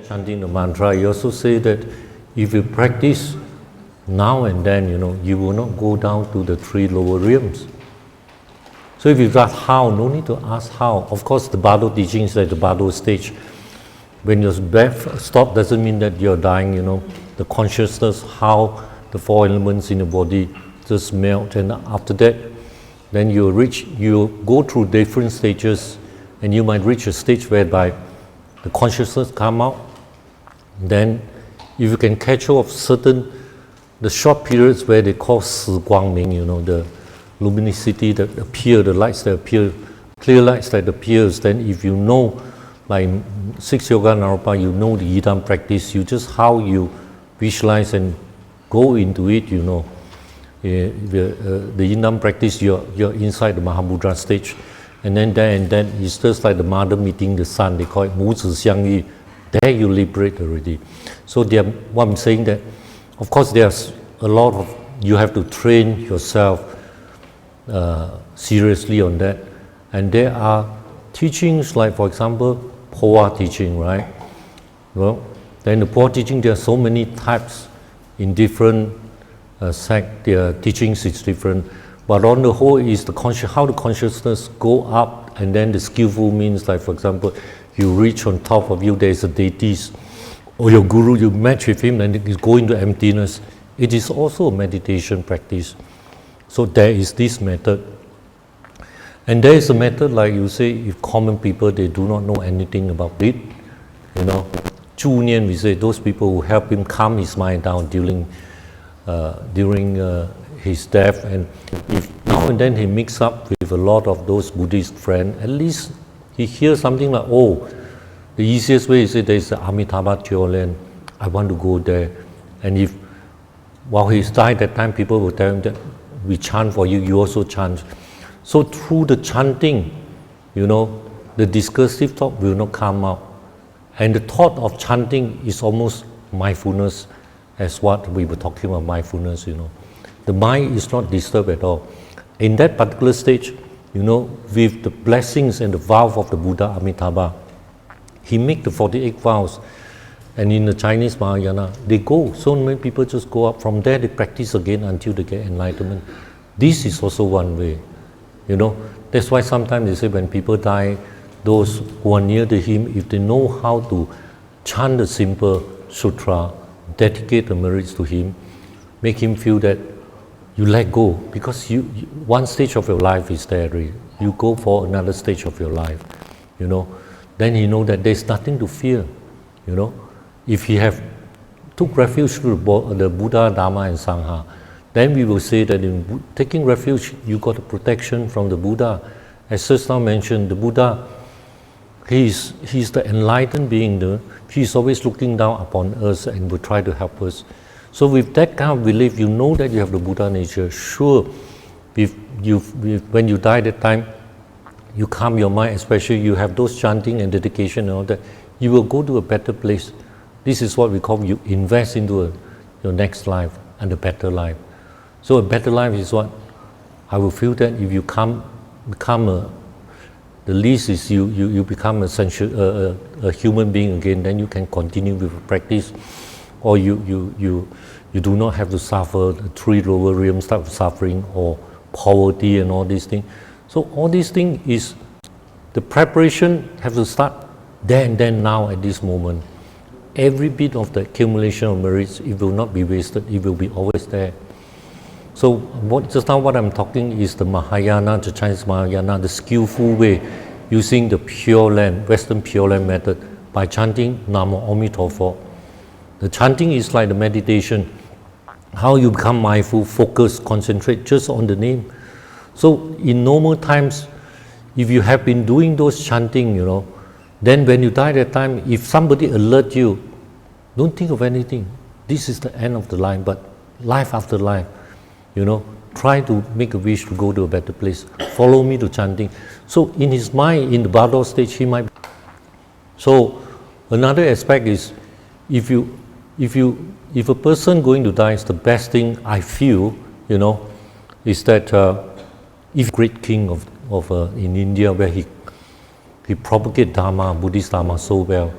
chanting the mantra, he also say that if you practice now and then, you will not go down to the 3 lower realms. So if you ask how, no need to ask how. Of course, the Bardo teaching is like the Bardo stage. When your breath stops, doesn't mean that you're dying, The consciousness, how the 4 elements in the body just melt, and after that, then you go through different stages, and you might reach a stage whereby the consciousness come out. Then, if you can catch hold of the short periods where they call Si Guang Ming, the luminosity that appear, the lights that appear, clear lights that appears, then if you know, like 6 Yoga Naropa, you know the Yidam practice, you just how you visualize and go into it, the Yidam practice, you're inside the Mahamudra stage, and then it's just like the mother meeting the son, they call it Mu Zi Xiang Yi. There you liberate already. So what I'm saying that, of course, there's a lot of, you have to train yourself seriously on that. And there are teachings like, for example, Poa teaching, right? Well, then the Poa teaching, there are so many types in different sect. Their teachings is different. But on the whole is how the consciousness go up, and then the skillful means like, for example, you reach on top of you, there is a deities, or your guru, you match with him and you go into emptiness. It is also a meditation practice. So there is this method. And there is a method like you say, if common people, they do not know anything about it, Zhu Nian, we say, those people who help him calm his mind down during his death, and if now and then he mix up with a lot of those Buddhist friends, at least he hears something like, the easiest way is that there is the Amitabha Theoland, I want to go there. And while he's died that time, people will tell him that we chant for you, you also chant. So through the chanting, the discursive thought will not come out. And the thought of chanting is almost mindfulness, as what we were talking about mindfulness, The mind is not disturbed at all. In that particular stage, with the blessings and the vow of the Buddha Amitabha, he make the 48 vows. And in the Chinese Mahayana, they go. So many people just go up. From there, they practice again until they get enlightenment. This is also one way. That's why sometimes they say when people die, those who are near to him, if they know how to chant the simple sutra, dedicate the merits to him, make him feel that you let go, because one stage of your life is there already. You go for another stage of your life, Then he know that there's nothing to fear, If he have took refuge to the Buddha, Dharma, and Sangha, then we will say that in taking refuge, you got the protection from the Buddha. As just now mentioned, the Buddha, he's the enlightened being. He's always looking down upon us and will try to help us. So with that kind of belief, you know that you have the Buddha nature. Sure, when you die that time, you calm your mind, especially you have those chanting and dedication and all that, you will go to a better place. This is what we call you invest into your next life and a better life. So a better life is what? I will feel that if you become the least is you become a human being again, then you can continue with the practice, or you do not have to suffer the 3 lower realms type of suffering or poverty and all these things. So all these things is the preparation have to start there and then now at this moment. Every bit of the accumulation of merits, it will not be wasted, it will be always there. So just now what I'm talking is the Mahayana, the Chinese Mahayana, the skillful way, using the Pure Land, Western Pure Land method, by chanting Namo Amitofo. The chanting is like the meditation, how you become mindful, focus, concentrate just on the name. So in normal times, if you have been doing those chanting, then when you die that time, if somebody alert you, don't think of anything. This is the end of the line, but life after life, try to make a wish to go to a better place. Follow me to chanting. So in his mind, in the Bardo stage, he might. So another aspect is, if a person going to die, is the best thing I feel, is that if great king of in India, where he propagate Dharma, Buddhist Dharma so well.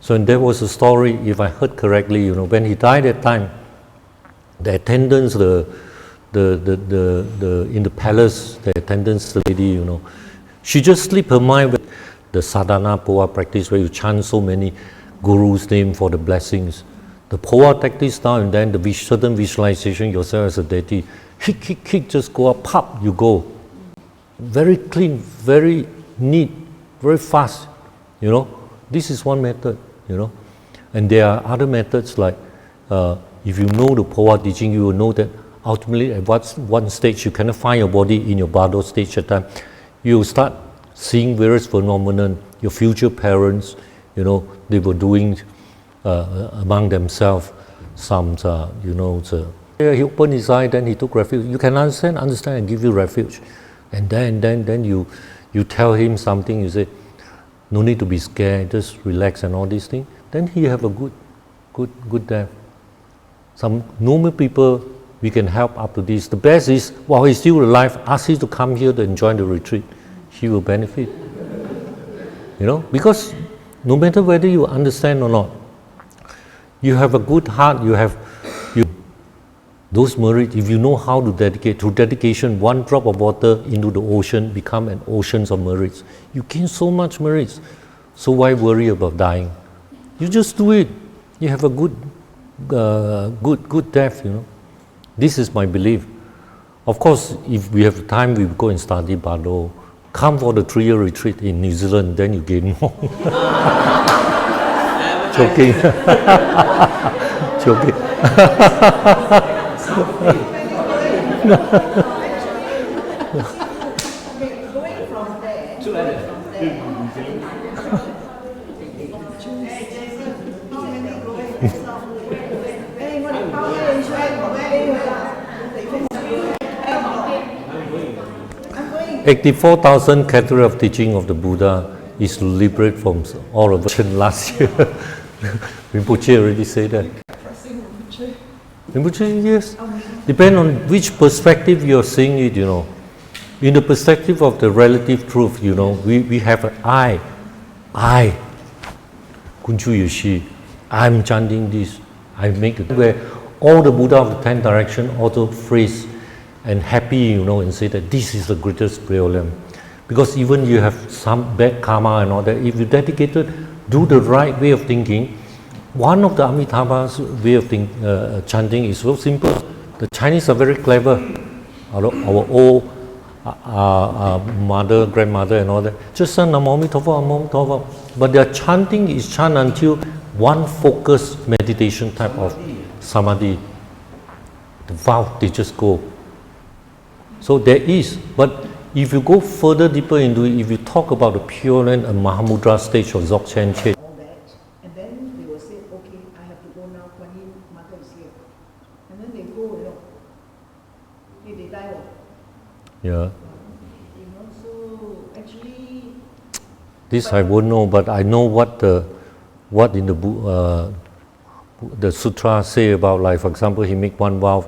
So and there was a story, if I heard correctly, you know, when he died that time, the attendants, in the palace, the attendants lady, you know, she just slipped her mind with the sadhana poa practice where you chant so many gurus' name for the blessings. The poa tactics now and then, the certain visualization yourself as a deity, kick, just go up, pop, you go. Very clean, very neat, very fast, you know. This is one method, you know. And there are other methods like, if you know the poa teaching, you will know that ultimately at one stage you cannot find your body in your bardo stage at time. You start seeing various phenomena, your future parents, you know, they were doing among themselves some, you know, he opened his eye, then he took refuge. You can understand and give you refuge. And then you tell him something, you say, no need to be scared, just relax and all these things. Then he have a good death. Some normal people, we can help up to this. The best is, while he's still alive, ask him to come here to enjoy the retreat. He will benefit. You know, because no matter whether you understand or not, you have a good heart, those merits, if you know how to dedicate, through dedication, one drop of water into the ocean become an ocean of merits. You gain so much merits. So why worry about dying? You just do it. You have a good death, you know. This is my belief. Of course, if we have time, we will go and study Bardo. Come for the 3-year retreat in New Zealand, then you gain more. Joking. Joking. $84,000 category of teaching of the Buddha is to liberate from all of us. Last year, Rinpoche already said that. Rinpoche, yes. Depend on which perspective you're seeing it, you know. In the perspective of the relative truth, you know, we have an I, Kunchok Yeshe, I'm chanting this, I make it. Where all the Buddha of the 10 directions also phrase and happy, you know, and say that this is the greatest problem. Because even you have some bad karma and all that, if you dedicated, do the right way of thinking, one of the Amitabha's way of chanting is so simple. The Chinese are very clever. Our old mother, grandmother and all that, just say Namo Amitabha, Namo Amitabha. But their chanting is chant until one focused meditation type of samadhi. The vow, they just go. So there is, but if you go further deeper into it, if you talk about the Pure Land and Mahamudra stage of Dzogchen Che, all that, and then they will say, okay, I have to go now, Kuan Yin Mother is here. And then they go, you know, they die. yeah. You know, so actually... This I won't know, but I know what in the sutra say about, like, for example, he make one vow,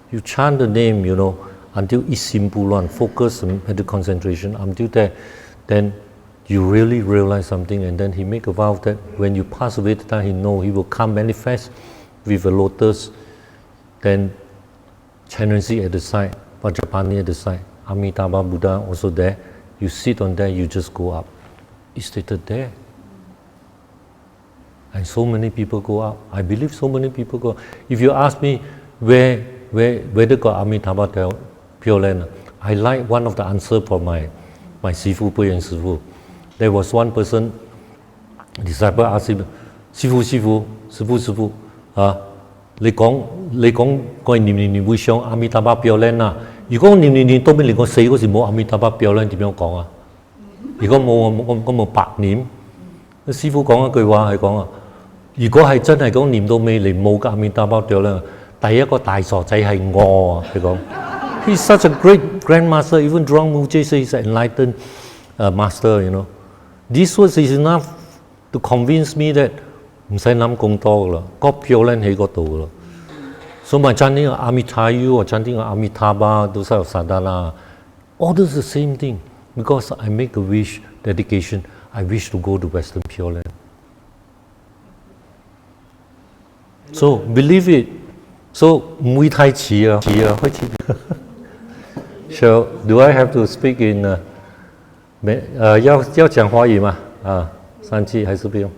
you chant the name, you know, until it's simple one, focus and the concentration, until that, then you really realize something, and then he make a vow that when you pass away, the time he know he will come manifest with a lotus, then Chenrensi at the side, Vajrapani at the side, Amitabha Buddha also there, you sit on there, you just go up. It's stated there. And so many people go up. I believe so many people go up. If you ask me whether got Amitabha Pure Land, I like one of the answer from my Sifu, Puyan Sifu. There was one person, disciple asked him, Sifu,你講個念會上阿彌陀佛Pure Land啊？如果念多邊嚟講死嗰時冇阿彌陀佛Pure Land點樣講啊？如果冇白念，師傅講一句話係講啊，如果係真係講念到尾嚟冇阿彌陀佛Pure Land，第一個大傻仔係我啊！佢講。He's such a great grandmaster. Even Drang Muje says he's an enlightened master, you know. This was enough to convince me that 唔使諗咁多噶啦，個Pure Land喺嗰度噶啦。So my chanting Amitabha or chanting Amitabha, those are sadhana, all those the same thing. Because I make a wish, dedication, I wish to go to Western Pure Land. So believe it. So 唔會太遲啊，開始。So do I have to speak in 要講華語嗎？3句還是不用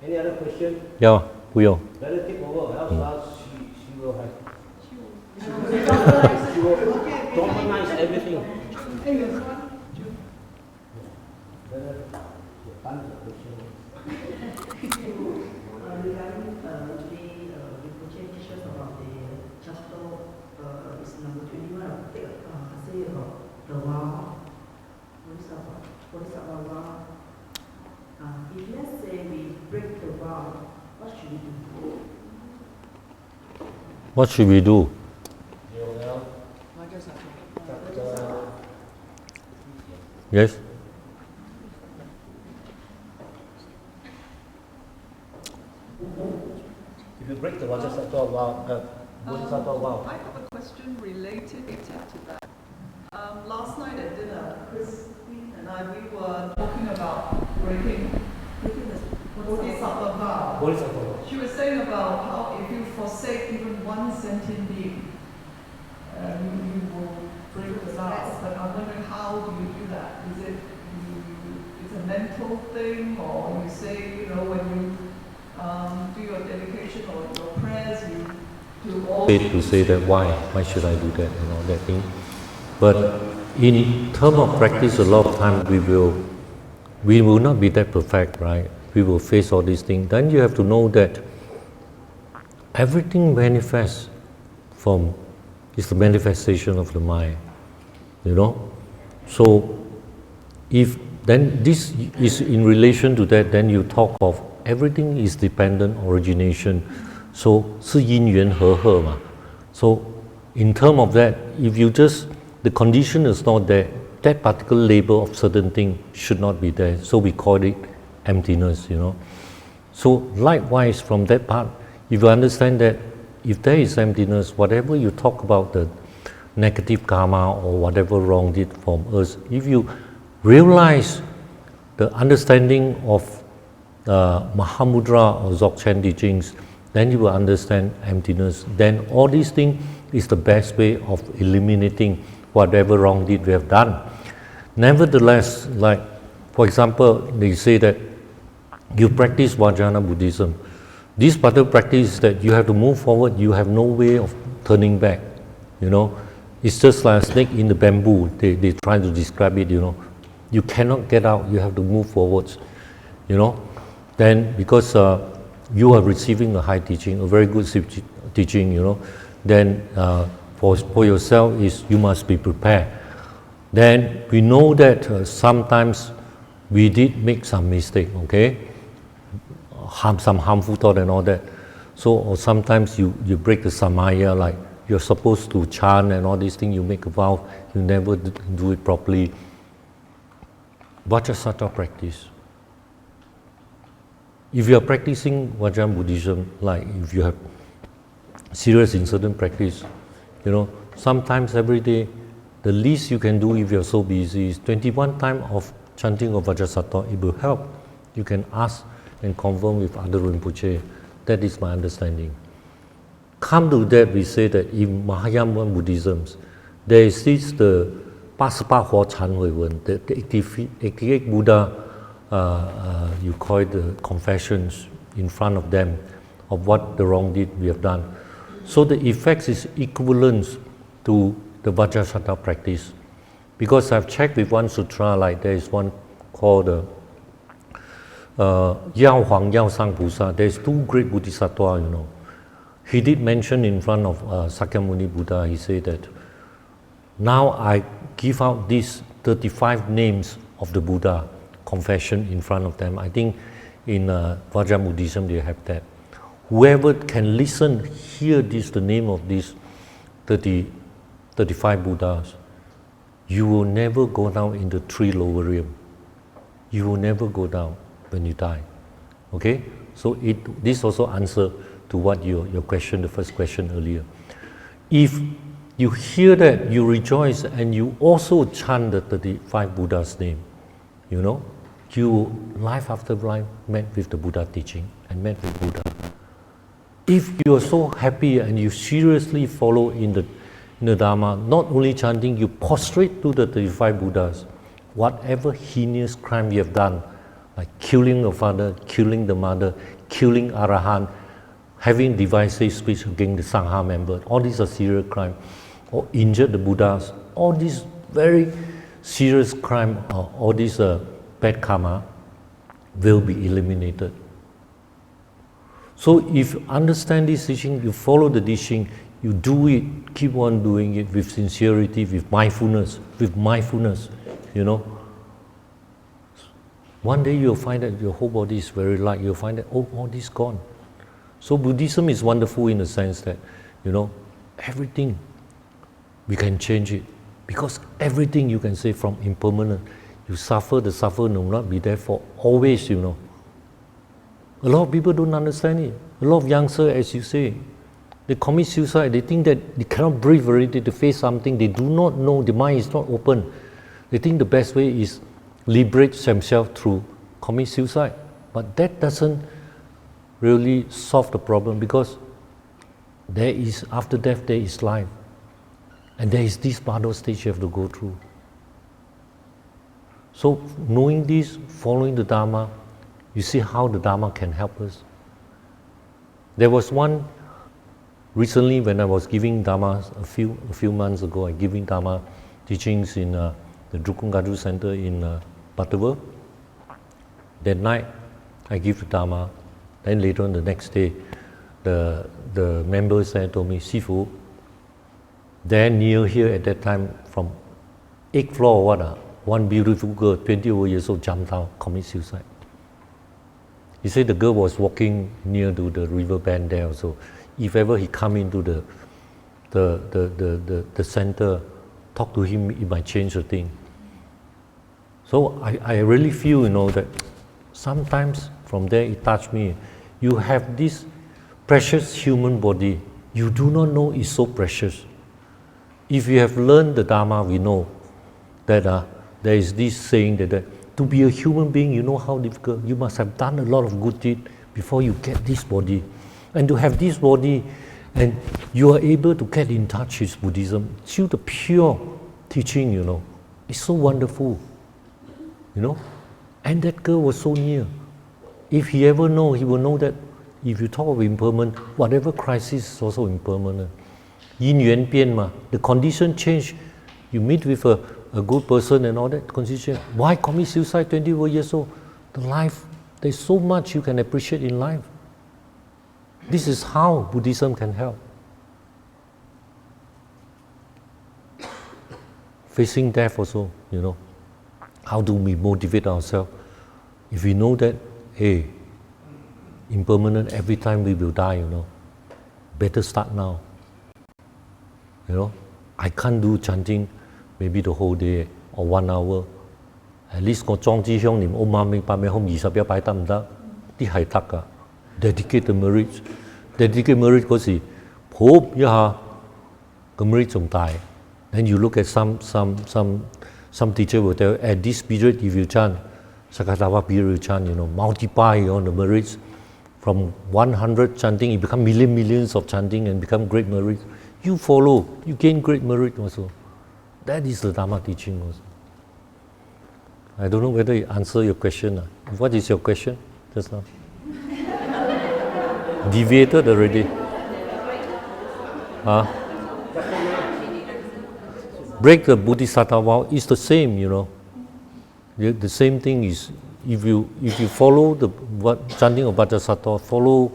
？Any other question？ 要不用。Let her take over. Else she will have. She will dominize everything. If let's say we break the vow, what should we do? What should we do? Yes. If you break the Bodhisattva vow, Bodhisattva vow. I have a question related to that. Last night at dinner, Chris and we were talking about breaking the Bodhisattva vow. Bodhisattva vow. She was saying about how if you forsake even one sentient being, you will break the vow. But I'm wondering, how do you do that? Is it it's a mental thing, or you say, when you do your dedication or your prayers, you do all. To say that why should I do that and all that thing. But in terms of practice, a lot of time we will not be that perfect, right? We will face all these things. Then you have to know that everything manifests is the manifestation of the mind, So if then this is in relation to that, then you talk of everything is dependent origination. So 是因缘和合嘛. So in terms of that, if you the condition is not there, that particular label of certain thing should not be there. So we call it emptiness, So likewise, from that part, if you understand that if there is emptiness, whatever you talk about the negative karma or whatever wrong did from us, if you realize the understanding of Mahamudra or Dzogchen teachings, then you will understand emptiness. Then all these things is the best way of eliminating whatever wrong deed we have done. Nevertheless, like for example, they say that you practice Vajrayana Buddhism. This particular practice is that you have to move forward, you have no way of turning back, It's just like a snake in the bamboo, they try to describe it, You cannot get out, you have to move forwards, Then because you are receiving a high teaching, a very good teaching, then for yourself is you must be prepared. Then we know that sometimes we did make some mistake, okay? Some harmful thought and all that. So or sometimes you break the samaya, like you're supposed to chant and all these things, you make a vow, you never do it properly. Vajrasattva practice. If you are practicing Vajrayana Buddhism, like if you have serious in certain practice, sometimes every day, the least you can do if you're so busy is 21 times of chanting of Vajrasattva. It will help. You can ask and confirm with other Rinpoche. That is my understanding. Come to that, we say that in Mahayana Buddhism, there is the 88佛忏悔文, the 88 Buddha, you call it the confessions in front of them of what the wrong deed we have done. So the effects is equivalent to the Vajrasattva practice. Because I've checked with one sutra, like there is one called Yao Huang Yao Sang Pusa. There's two great Bodhisattva, He did mention in front of Sakyamuni Buddha, he said that, now I give out these 35 names of the Buddha, confession in front of them. I think in Vajrayana Buddhism they have that. Whoever can listen, hear the name of these 35 Buddhas, you will never go down in the 3 lower realm. You will never go down when you die. Okay? So this also answer to what your question, the first question earlier. If you hear that, you rejoice, and you also chant the 35 Buddha's name, you life after life met with the Buddha teaching and met with Buddha. If you are so happy and you seriously follow in the Dharma, not only chanting, you prostrate to the 35 Buddhas. Whatever heinous crime you have done, like killing the father, killing the mother, killing Arahant, having divisive speech against the Sangha member, all these are serious crime, or injured the Buddhas, all these very serious crime, all these bad karma will be eliminated. So if you understand this teaching, you follow the teaching, you do it, keep on doing it with sincerity, with mindfulness, you know. One day you'll find that your whole body is very light, you'll find that, oh, all this gone. So Buddhism is wonderful in the sense that, you know, everything, we can change it. Because everything you can say from impermanent, you suffer, the suffer will not be there for always, you know. A lot of people don't understand it. A lot of youngsters, as you say, they commit suicide, they think that they cannot breathe already to face something, they do not know, the mind is not open. They think the best way is liberate themselves through commit suicide. But that doesn't really solve the problem, because there is, after death there is life. And there is this battle stage you have to go through. So knowing this, following the Dharma, you see how the Dharma can help us. There was one recently when I was giving Dharma a few months ago, I giving Dharma teachings in the Drupon Gadu Center in Butterworth. That night I give the Dharma. Then later on the next day, the members there told me, Sifu, there near here at that time from 8th floor or what, one beautiful girl, 20 years old, jumped down, commit suicide. He said the girl was walking near to the river bend there also. If ever he come into the center, talk to him, it might change the thing. So I really feel, you know, that sometimes from there it touched me. You have this precious human body. You do not know it's so precious. If you have learned the Dharma, we know that there is this saying that to be a human being, you know how difficult. You must have done a lot of good deed before you get this body. And to have this body, and you are able to get in touch with Buddhism, through the pure teaching, you know, it's so wonderful, you know. And that girl was so near. If he ever know, he will know that if you talk of impermanent, whatever crisis is also impermanent. Yin yuan bian ma, the condition change. You meet with a good person and all that condition. Why commit suicide 21 years old? The life, there's so much you can appreciate in life. This is how Buddhism can help. Facing death also, you know. How do we motivate ourselves? If we know that, hey, impermanent, every time we will die, you know, better start now. You know, I can't do chanting maybe the whole day or 1 hour. At least 我裝支香念唵嘛咪叭咪吽21擺得唔得？啲係得㗎。Dedicate the merit，dedicate merit 嗰時，噗一下個 merit 仲大。Then you look at some teacher will tell you, at this period if you chant, Sakatawa period you chant, you know, multiply on the merits. From 100 chanting, it become millions of chanting and become great merit. You follow, you gain great merit also. That is the Dharma teaching also. I don't know whether it answer your question. What is your question just now? Deviated already. Break the Bodhisattva vow is the same, you know. The same thing is if you follow the chanting of Bodhisattva, follow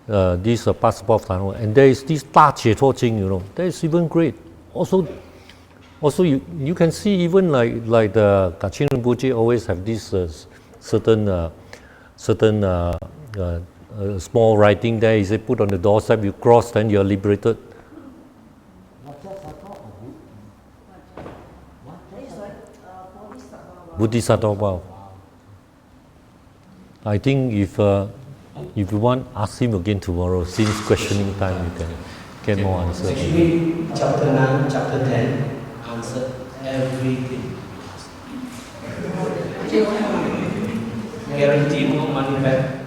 this passport, and there is this 大解脱经, you know, that is even great. Also you can see even like the Kachin Rinpoche always have this certain small writing there. He said put on the doorstep, you cross, then you are liberated. Bodhisattva vow. I think if you want, ask him again tomorrow. Since questioning time, you can get more answers. Actually, chapter 9, chapter 10 answer everything. Guarantee no money back.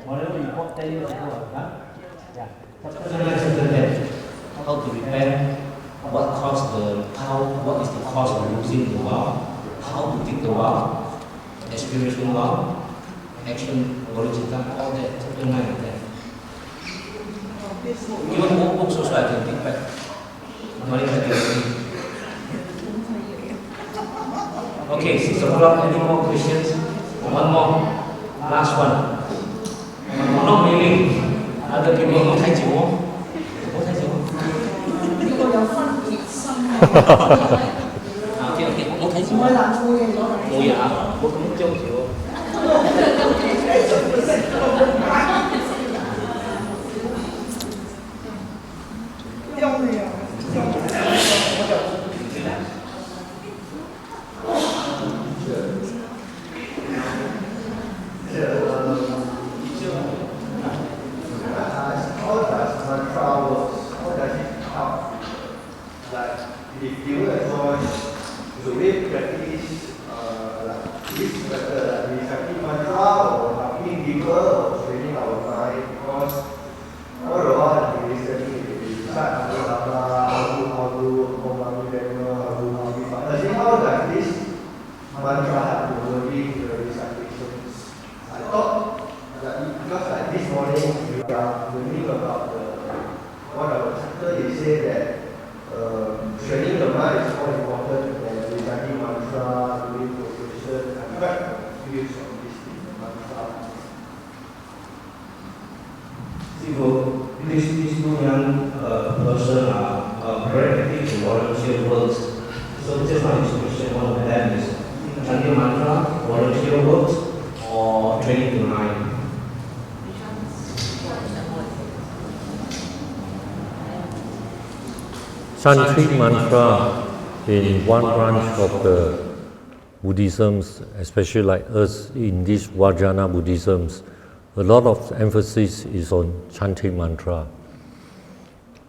Whatever tell you about that. Yeah. Chapter 9, Chapter 10. How to repent, what is the cause of losing the vow, how to take the vow, aspiration vow, action, origin, all that, Chapter 9 and 10. Even more books also I can take back. Okay, 6 o'clock, any more questions? One more, last one. Not really. Other people not 太久哦，不太久。如果有分別心OK，我睇住。唔係難冇嘢咗。冇嘢啊，我咁張住喎。用你啊！If you are going to really practice this method, like reciting mantra or helping people or training our mind, because all the while we listening, we recite how to Om Mani Padme, I think how does this mantra have to working the recitations? I thought that because like this morning we are learning about one of the chapter, they say that training the mind is more important than reciting mantra, doing meditation. I'm quite confused on this mantra. These two young persons are very active in volunteer works. So just now you mentioned one of them is chanting mantra, volunteer works, or training the mind. Chanting mantra in one branch of the Buddhism, especially like us in this Vajrayana Buddhism, a lot of emphasis is on chanting mantra.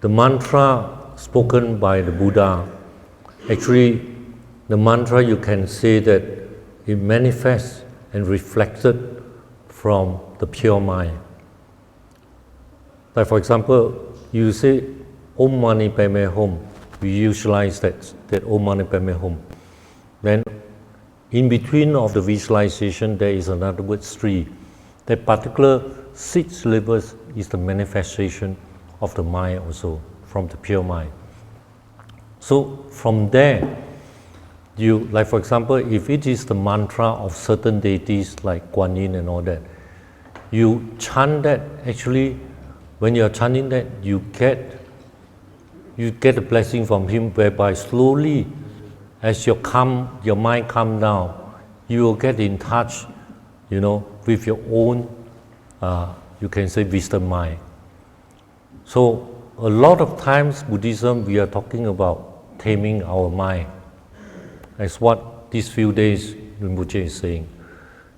The mantra spoken by the Buddha, actually the mantra you can say that it manifests and reflected from the pure mind. Like for example, you say Om Mani Padme Hum, we visualize that Om Mani Padme Hum. Then in between of the visualization there is another word Sri. That particular 6 syllables is the manifestation of the mind also, from the pure mind. So from there, you, like for example, if it is the mantra of certain deities like Kuan Yin and all that, you chant that, actually when you are chanting that, you get a blessing from him, whereby slowly as your mind calm down, you will get in touch, with your own, you can say, wisdom mind. So a lot of times Buddhism, we are talking about taming our mind. That's what these few days Rinpoche is saying.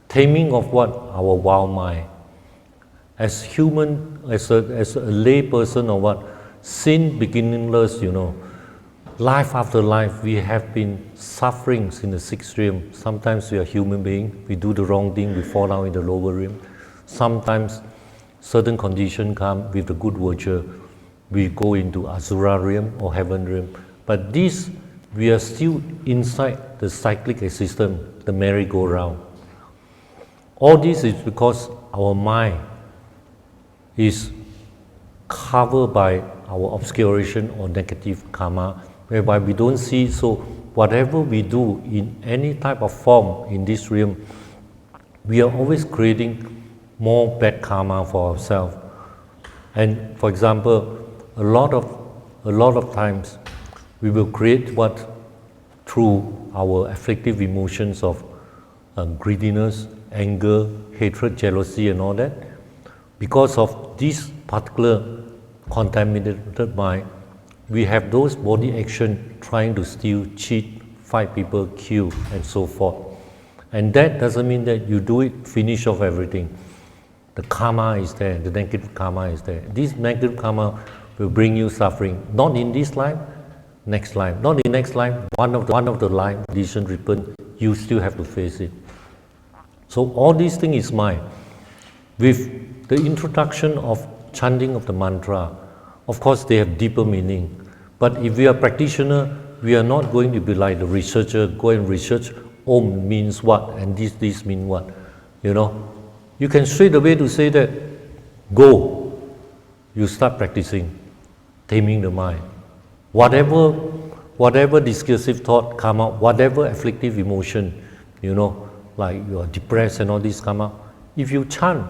Taming of what? Our wild mind. As human, as a lay person or what? Sin beginningless, life after life, we have been suffering in the 6th realm. Sometimes we are human beings, we do the wrong thing, we fall down in the lower realm. Sometimes certain conditions come with the good virtue, we go into Asura realm or heaven realm. But this, we are still inside the cyclic existence, the merry-go-round. All this is because our mind is covered by our obscuration or negative karma, whereby we don't see. So whatever we do in any type of form in this realm, we are always creating more bad karma for ourselves. And for example, a lot of times we will create what? Through our afflictive emotions of greediness, anger, hatred, jealousy and all that. Because of this particular contaminated mind, we have those body action trying to steal, cheat, fight people, kill and so forth. And that doesn't mean that you do it, finish off everything. The karma is there, the negative karma is there. This negative karma will bring you suffering, not in this life, next life. Not in next life, one of the life, decision return, you still have to face it. So all these things is mind. With the introduction of chanting of the mantra, of course they have deeper meaning. But if we are practitioner, we are not going to be like the researcher, go and research Om means what and this means what. You know, you can straight away to say that, go, you start practicing, taming the mind. Whatever discursive thought come out, whatever afflictive emotion, you know, like you are depressed and all this come out, if you chant,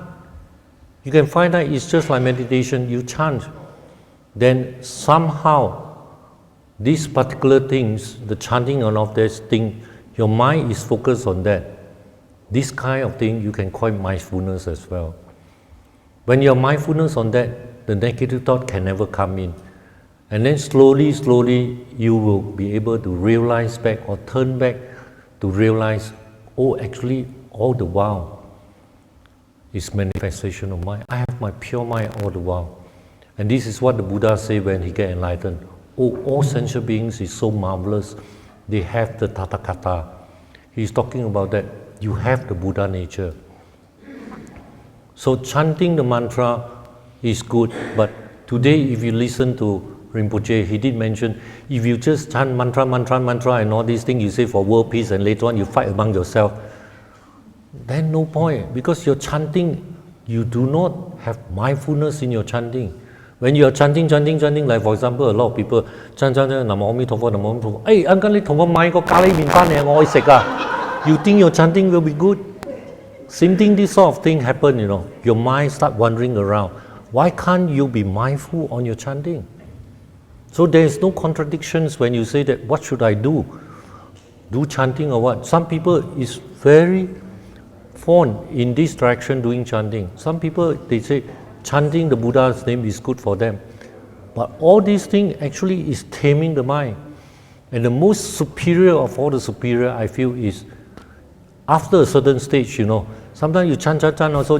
you can find out it's just like meditation, you chant, then somehow these particular things, the chanting and all this thing, your mind is focused on that. This kind of thing you can call mindfulness as well. When you're mindfulness on that, the negative thought can never come in. And then slowly you will be able to realize back or turn back to realize, oh, actually all the while is manifestation of mind. I have my pure mind all the while. And this is what the Buddha said when he get enlightened. Oh, all sentient beings is so marvelous. They have the Tathagata. He's talking about that. You have the Buddha nature. So chanting the mantra is good, but today if you listen to Rinpoche, he did mention, if you just chant mantra and all these things you say for world peace and later on you fight among yourself, then no point, because you're chanting, you do not have mindfulness in your chanting. When you are chanting, like for example, a lot of people chant, Namo Amitofo, Namo Amitofo. Hey, I'm going to my kali minpan you think your chanting will be good? Same thing, this sort of thing happen, you know. Your mind start wandering around. Why can't you be mindful on your chanting? So there is no contradictions when you say that, what should I do? Do chanting or what? Some people is very fond in this direction doing chanting. Some people, they say, chanting the Buddha's name is good for them. But all these things actually is taming the mind. And the most superior of all the superior, I feel, is after a certain stage, you know, sometimes you chant also,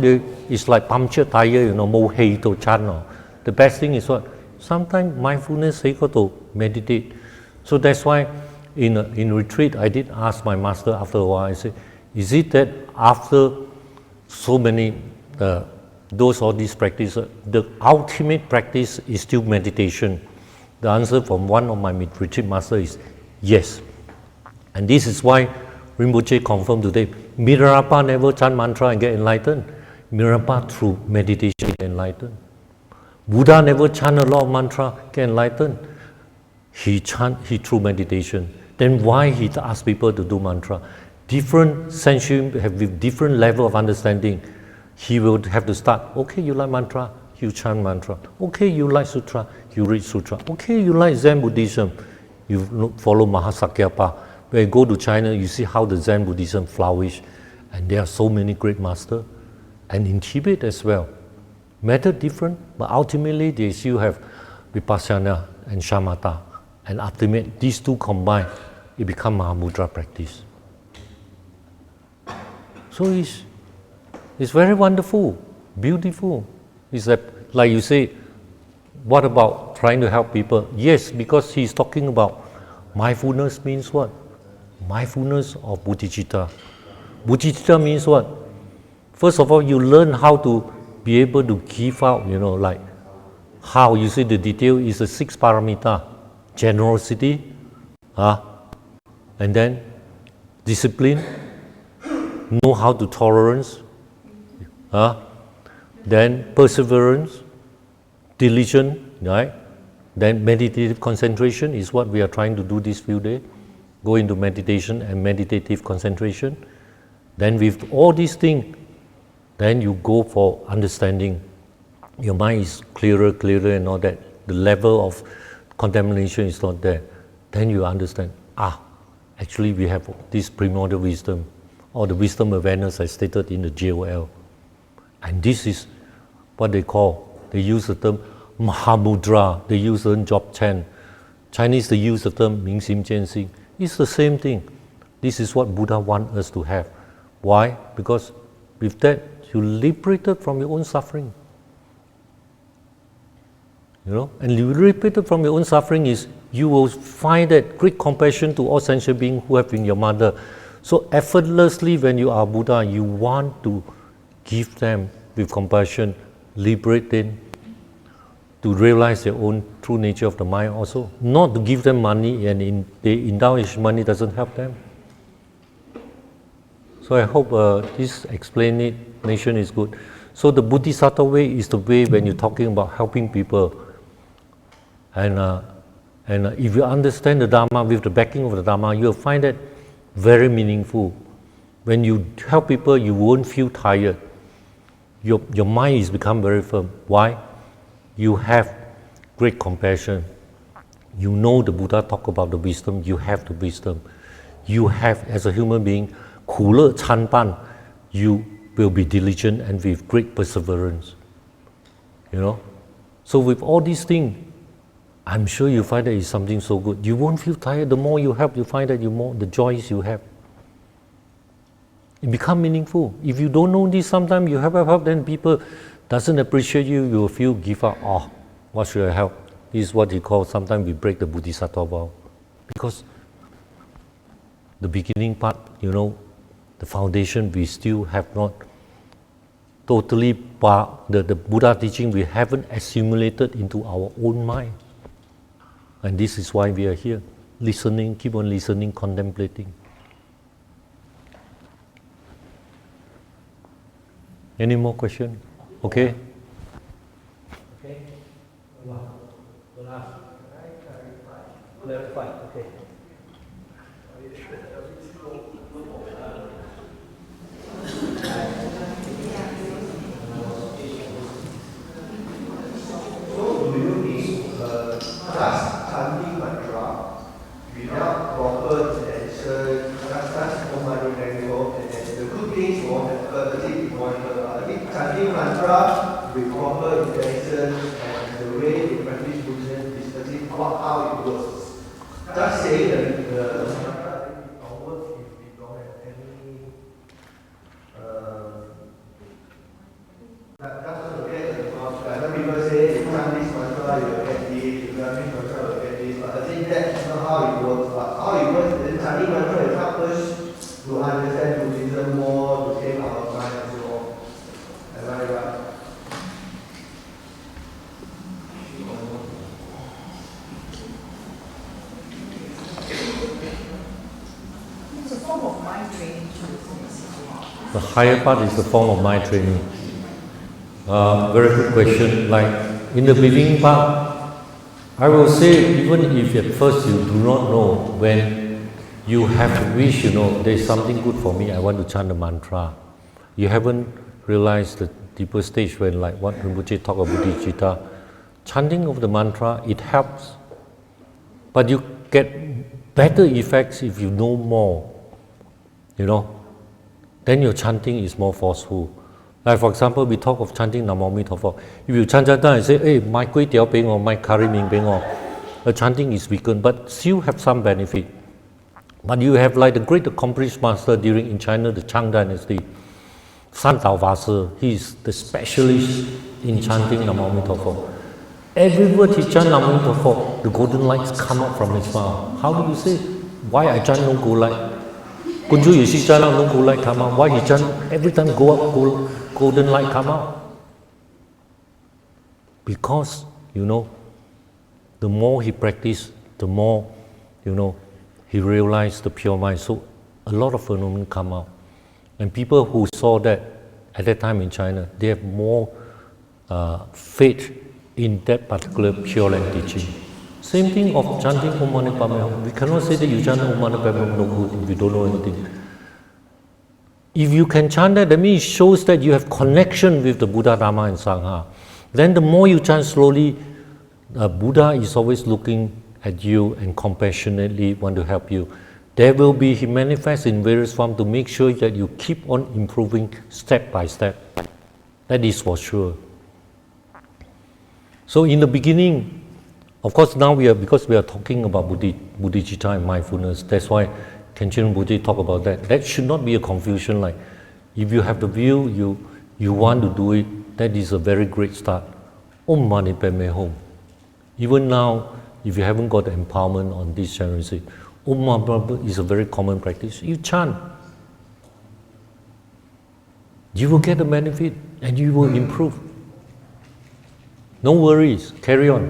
it's like punctured tire, you know, mo hei to chant. The best thing is what? Sometimes mindfulness is equal to meditate. So that's why in retreat, I did ask my master after a while, I said, is it that after so many all these practices, the ultimate practice is still meditation? The answer from one of my retreat masters is yes. And this is why Rinpoche confirmed today, Milarepa never chant mantra and get enlightened. Milarepa through meditation get enlightened. Buddha never chant a lot of mantra, get enlightened. He through meditation. Then why he ask people to do mantra? Different sentient have with different level of understanding. He will have to start, okay, you like mantra, you chant mantra. Okay, you like sutra, you read sutra. Okay, you like Zen Buddhism, you follow Mahasakyapa. When you go to China, you see how the Zen Buddhism flourish. And there are so many great masters. And in Tibet as well. Method different, but ultimately they still have Vipassana and Shamatha. And ultimately, these two combined, it becomes Mahamudra practice. So it's very wonderful, beautiful. It's like you say, what about trying to help people? Yes, because he's talking about mindfulness means what? Mindfulness of bodhicitta. Bodhicitta means what? First of all, you learn how to be able to give out, you know, like how you see the detail is the 6 paramita. Generosity, and then discipline, know how to tolerance, then perseverance, diligence, right? Then meditative concentration is what we are trying to do this few days. Go into meditation and meditative concentration. Then with all these things, then you go for understanding. Your mind is clearer and all that. The level of contamination is not there. Then you understand, actually we have this primordial wisdom, or the wisdom awareness as stated in the JOL. And this is what they use the term Mahamudra, they use the term Job 10. Chinese, they use the term Ming Sim Jian Xing. It's the same thing. This is what Buddha wants us to have. Why? Because with that, you liberated from your own suffering. You know, and liberated from your own suffering is you will find that great compassion to all sentient beings who have been your mother. So effortlessly, when you are Buddha, you want to give them with compassion liberating, to realize their own true nature of the mind also. Not to give them money and they indulge money doesn't help them. So I hope this explanation is good. So the Bodhisattva way is the way when you're talking about helping people. And if you understand the Dharma with the backing of the Dharma, you'll find that very meaningful. When you help people, you won't feel tired. Your mind is become very firm. Why? You have great compassion. You know the Buddha talk about the wisdom, you have the wisdom. You have, as a human being, 苦乐参半, you will be diligent and with great perseverance. You know? So with all these things, I'm sure you find that it's something so good. You won't feel tired. The more you help, you find that the joys you have. It becomes meaningful. If you don't know this, sometimes you help, then people doesn't appreciate you, you will feel give up. Oh, what should I help? This is what he calls, sometimes we break the Bodhisattva vow. Because the beginning part, you know, the foundation, we still have not totally, the Buddha teaching, we haven't assimilated into our own mind. And this is why we are here, listening, keep on listening, contemplating. Any more questions? Okay? Okay. Clarify. Okay. So do you need just chanting mantra without proper intention, just Om Mani Padme, and the good things will happen? Chanting mantra with proper intention and the way they practice Buddhism is how it works. Just saying the mantra don't work if we don't have any. That's okay. Some people say if you chant this mantra you will get this, if you chant this mantra you will get this. But I think that's not how it works. But how it works is chanting mantra will help us to understand Buddhism more, to save our mind and so on. Am I right? It's a form of mind training too. The higher part is the form of mind training. Very good question. Like in the beginning part, I will say even if at first you do not know, when you have a wish, you know, there's something good for me, I want to chant the mantra. You haven't realized the deeper stage when, like what Rinpoche talked about Bodhicitta, chanting of the mantra, it helps. But you get better effects if you know more, you know. Then your chanting is more forceful. Like for example, we talk of chanting Namo Mito Pho. If you chant and say, hey, my kway tiao beng or my curry ming beng or, the chanting is weakened, but still have some benefit. But you have like the great accomplished master in China, the Chang dynasty, San Tao Fa Si, he is the specialist in chanting Namo Mito Pho. Every word he chant Namo Mito Pho, the golden lights come out from his mouth. How do you say, why I chant no gold light? Kunchok Yeshe chant no gold light come out. Why he chant every time go up, golden light come out? Because, you know, the more he practiced, the more, you know, he realized the pure mind. So a lot of phenomena come out. And people who saw that at that time in China, they have more faith in that particular Pure Land teaching. Same thing of chanting Om Mani Padme Hum. We cannot say that you chant Om Mani Padme Hum no good if you don't know anything. If you can chant that, that means it shows that you have connection with the Buddha, Dharma and Sangha. Then the more you chant slowly, Buddha is always looking at you and compassionately want to help you. There will be, he manifests in various forms to make sure that you keep on improving step by step. That is for sure. So in the beginning, of course now because we are talking about Bodhicitta and mindfulness, that's why Khenchen Rinpoche talk about that. That should not be a confusion, like if you have the view, you want to do it, that is a very great start. Om Mani Padme Hum. Even now, if you haven't got the empowerment on this generation, Om Mani Padme is a very common practice. You chant. You will get the benefit and you will improve. No worries, carry on.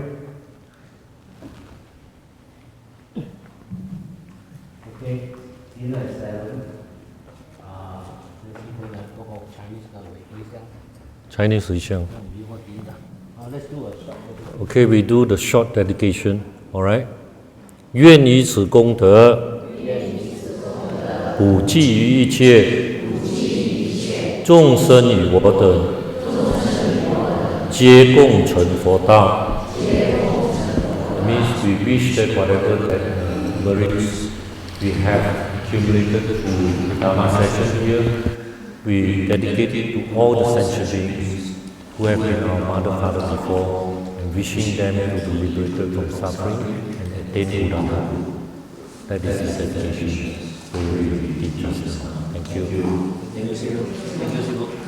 Okay, dinner is 7. Chinese 回向. Let's do a short meditation. Okay, we do the short dedication. All right. 愿以此功德，普济于一切众生与我等，皆共成佛道。It means we wish that whatever that merits we have accumulated through the Dharma session here, we dedicate it to all the sentient beings who have been our mother, father before, and wishing them to be liberated from suffering and attain Buddhahood. That is the dedication. Thank you. Thank you, Sibu.